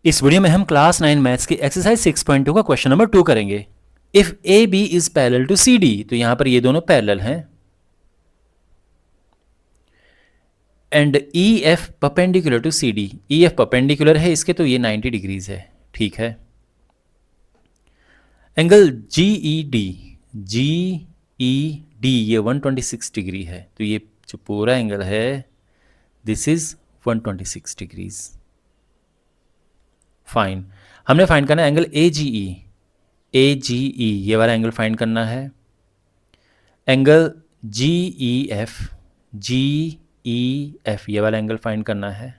इस वीडियो में हम क्लास 9 मैथ्स की एक्सरसाइज 6.2 का क्वेश्चन नंबर 2 करेंगे। If A B is parallel to C D, तो यहां पर ये दोनों पैरेलल हैं, and E F perpendicular to C D, E F perpendicular है इसके, तो ये 90 डिग्रीज है, ठीक है। एंगल जी ई डी ये 126 डिग्री है, तो ये जो पूरा एंगल है दिस इज 126 डिग्रीज। फाइन, हमने फाइंड करना है एंगल ए जी ई, ये वाला एंगल फाइंड करना है। एंगल जी ई एफ, ये वाला एंगल फाइंड करना है।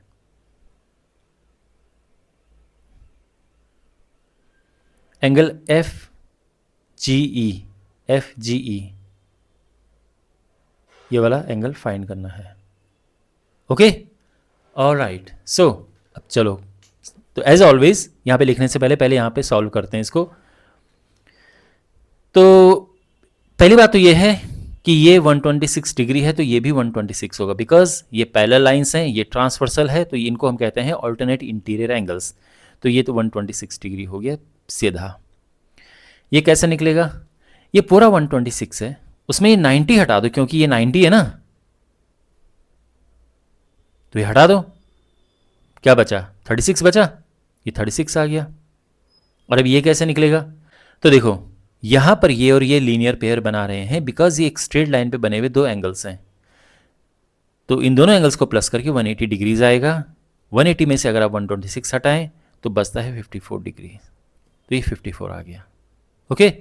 एंगल एफ जी ई, ये वाला एंगल फाइंड करना है। Okay, alright. सो अब चलो, तो एज ऑलवेज यहाँ पे लिखने से पहले यहाँ पे सॉल्व करते हैं इसको। तो पहली बात तो ये है कि ये 126 डिग्री है, तो ये भी 126 होगा, बिकॉज ये पैरेलल लाइंस हैं, ये ट्रांसवर्सल है, तो इनको हम कहते हैं ऑल्टरनेट इंटीरियर एंगल्स। तो ये तो 126 डिग्री हो गया सीधा। ये कैसे निकलेगा? ये पूरा 126 है, उसमें ये 90 हटा दो, क्योंकि ये 90 है ना, तो ये हटा दो, क्या बचा? 36 बचा, ये 36 आ गया। और अब ये कैसे निकलेगा? तो देखो, यहां पर ये और ये लीनियर पेयर बना रहे हैं, बिकॉज ये एक स्ट्रेट लाइन पे बने हुए दो एंगल्स हैं, तो इन दोनों एंगल्स को प्लस करके 180 डिग्रीज आएगा। 180 में से अगर आप 126 हटाएं तो बचता है 54 डिग्री, तो ये 54 आ गया। ओके,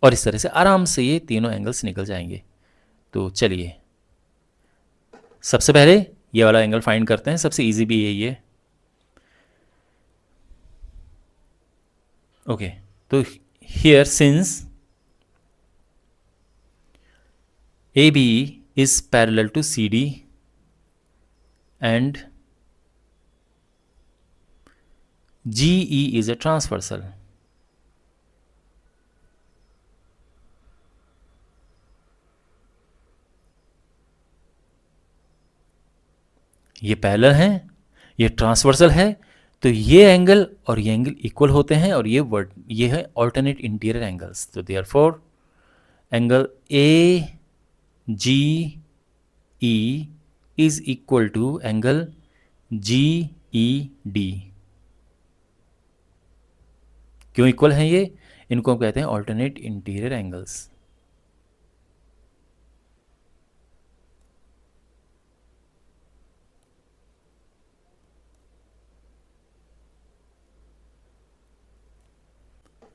और इस तरह से आराम से ये तीनों एंगल्स निकल जाएंगे। तो चलिए सबसे पहले ये वाला एंगल फाइंड करते हैं, सबसे इजी भी यही है। ओके, तो here since AB is parallel to CD and GE is a transversal, ये पैरेलल है, ये ट्रांसवर्सल है, तो ये एंगल और ये एंगल इक्वल होते हैं, और ये है ऑल्टरनेट इंटीरियर एंगल्स। तो therefore angle A G E is equal to angle G E D. क्यों इक्वल हैं ये? इनको हम कहते हैं alternate interior angles.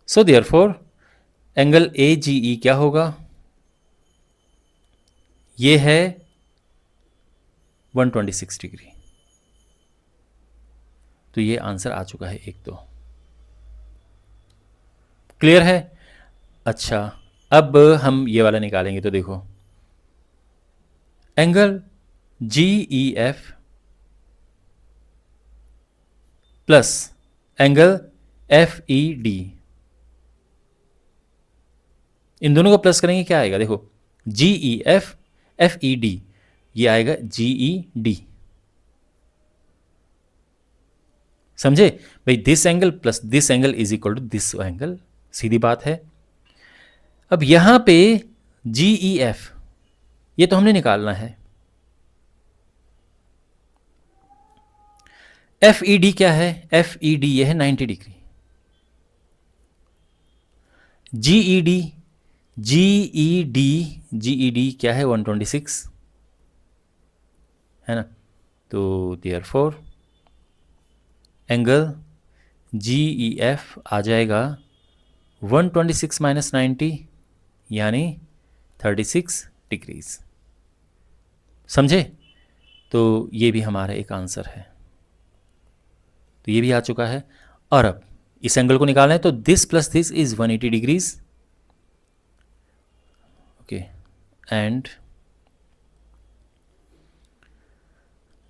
So therefore angle A G E क्या होगा? ये है 126 डिग्री, तो ये आंसर आ चुका है एक। तो क्लियर है? अच्छा, अब हम ये वाला निकालेंगे। तो देखो, angle G E F plus angle F E D, इन दोनों को प्लस करेंगे, क्या आएगा? देखो, जी ई एफ ई डी, ये आएगा जी ई डी। समझे भाई? This angle plus this angle is equal to this angle, सीधी बात है। अब यहां पे जी ई एफ, ये तो हमने निकालना है। एफ ई डी क्या है? एफ ई डी ये है 90 डिग्री। जी ई डी क्या है? 126 है ना। तो therefore angle G E F आ जाएगा 126 माइनस 90, यानी 36 डिग्रीज। समझे? तो ये भी हमारा एक आंसर है, तो ये भी आ चुका है। और अब इस एंगल को निकालना है, तो this plus this is 180 degrees. Okay, and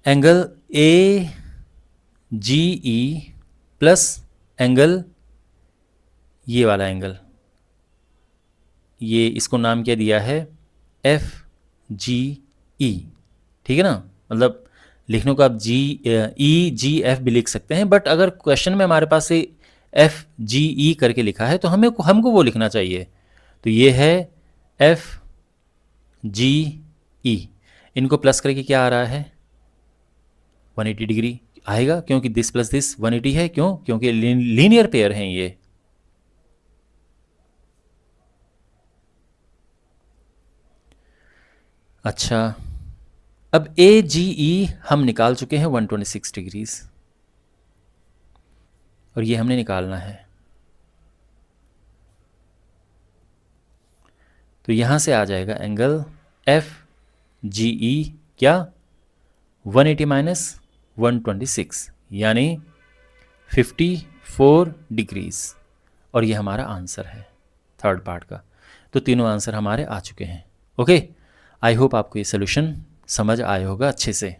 angle A G E plus angle, ये वाला एंगल, ये इसको नाम क्या दिया है? एफ जी ई, ठीक है ना। मतलब लिखने को आप GEGF भी लिख सकते हैं, बट अगर क्वेश्चन में हमारे पास से FGE करके लिखा है तो हमको वो लिखना चाहिए। तो ये है FGE, इनको प्लस करके क्या आ रहा है 180 डिग्री आएगा, क्योंकि दिस प्लस दिस 180 है। क्यों? क्योंकि लीनियर पेयर हैं ये। अच्छा, अब AGE हम निकाल चुके हैं 126 डिग्रीज, और ये हमने निकालना है। तो यहाँ से आ जाएगा एंगल FGE क्या 180 माइनस 126 यानी 54 डिग्रीज, और ये हमारा आंसर है थर्ड पार्ट का। तो तीनों आंसर हमारे आ चुके हैं। ओके, आई होप आपको ये सोल्यूशन समझ आया होगा अच्छे से।